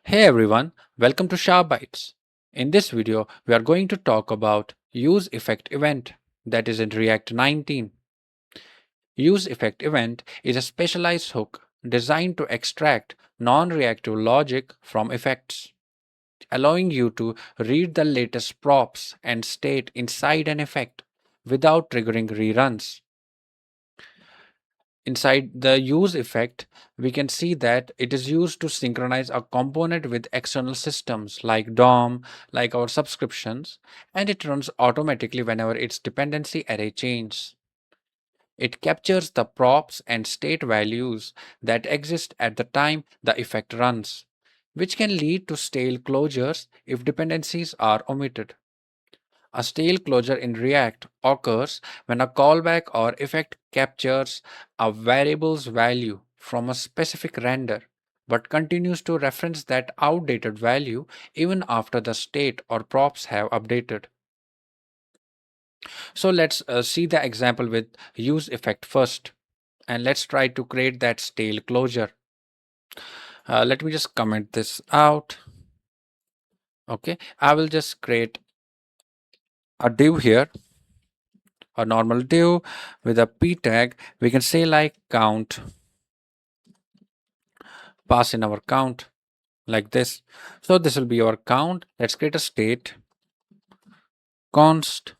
Hey everyone, welcome to Sharp Bytes. In this video, we are going to talk about useEffectEvent that is in React 19. useEffectEvent is a specialized hook designed to extract non-reactive logic from effects, allowing you to read the latest props and state inside an effect without triggering reruns. Inside the use effect, we can see that it is used to synchronize a component with external systems like DOM, like our subscriptions, and it runs automatically whenever its dependency array changes. It captures the props and state values that exist at the time the effect runs, which can lead to stale closures if dependencies are omitted. A stale closure in React occurs when a callback or effect captures a variable's value from a specific render but continues to reference that outdated value even after the state or props have updated. So let's see the example with use effect first, and let's try to create that stale closure. Let me just comment this out. Okay, I will just create a div here, a normal div with a p tag. We can say like count, pass in our count like this. So this will be our count. Let's create a state const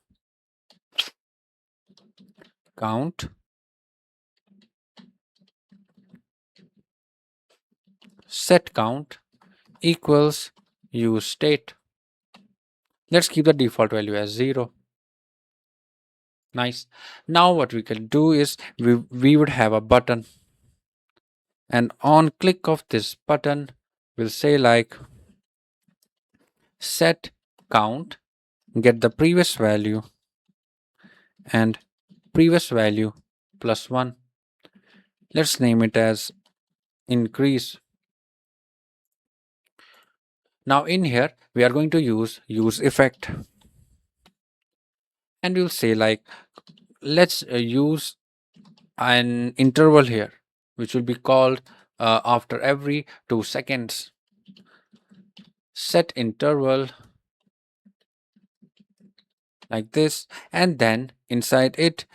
count set count equals use state. Let's keep the default value as 0. Nice. Now what we can do is we would have a button, and on click of this button we'll say like set count, get the previous value and previous value plus 1. Let's name it as increase. Now in here we are going to use effect, and we'll say like let's use an interval here which will be called after every 2 seconds. Set interval like this, and then inside it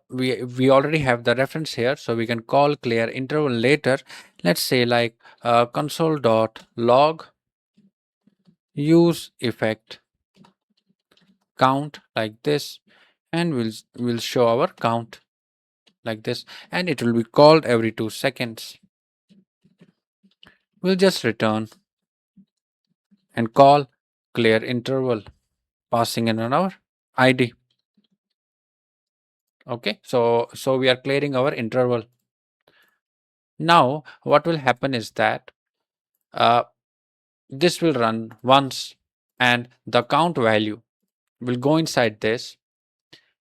we already have the reference here, so we can call clear interval later. Let's say like console.log use effect count like this, and we'll show our count like this, and it will be called every 2 seconds. We'll just return and call clear interval, passing in our id. Okay, so we are clearing our interval. Now what will happen is that this will run once, and the count value will go inside this,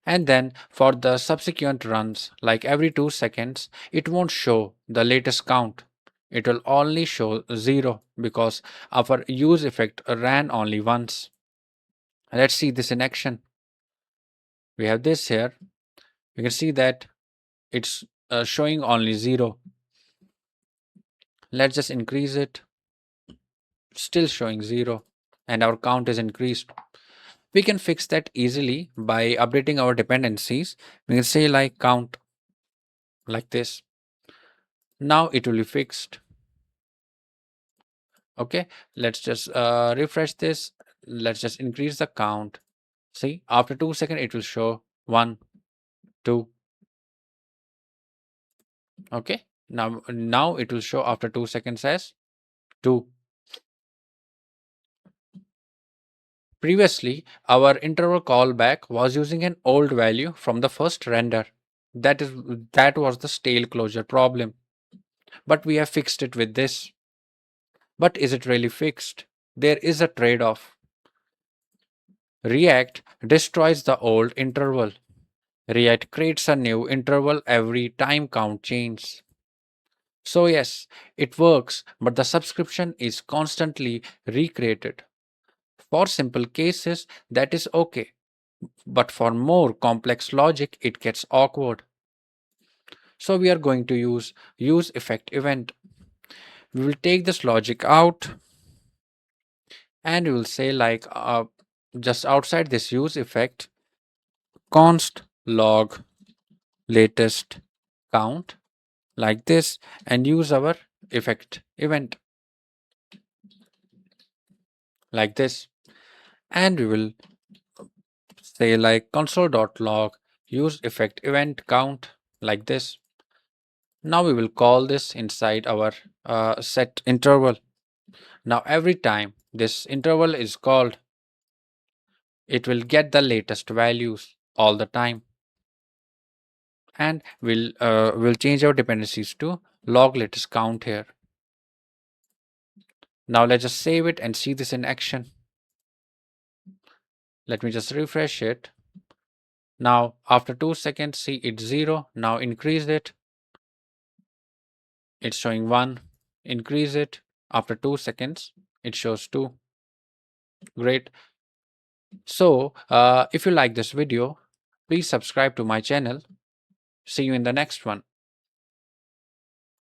and then for the subsequent runs like every 2 seconds it won't show the latest count. It will only show 0 because our use effect ran only once. Let's see this in action. We have this here. We can see that it's showing only 0. Let's just increase it. Still showing 0, and our count is increased. We can fix that easily by updating our dependencies. We can say like count like this. Now it will be fixed. Okay, let's just refresh this. Let's just increase the count. See, after 2 seconds it will show 1, 2. Okay, now it will show after 2 seconds as 2. Previously, our interval callback was using an old value from the first render. That was the stale closure problem. But we have fixed it with this. But is it really fixed? There is a trade-off. React destroys the old interval. React creates a new interval every time count changes. So yes, it works, but the subscription is constantly recreated. For simple cases, that is okay. But for more complex logic, it gets awkward. So we are going to use useEffectEvent. We will take this logic out and we will say like just outside this use effect, const log latest count like this, and use our effect event like this, and we will say like console.log use effect event count like this. Now we will call this inside our set interval. Now every time this interval is called, it will get the latest values all the time, and we'll change our dependencies to log latest count here. Now let's just save it and see this in action. Let me just refresh it. Now after 2 seconds, see it's 0. Now increase it. It's showing 1. Increase it. After 2 seconds, it shows 2. Great. So if you like this video, please subscribe to my channel. See you in the next one.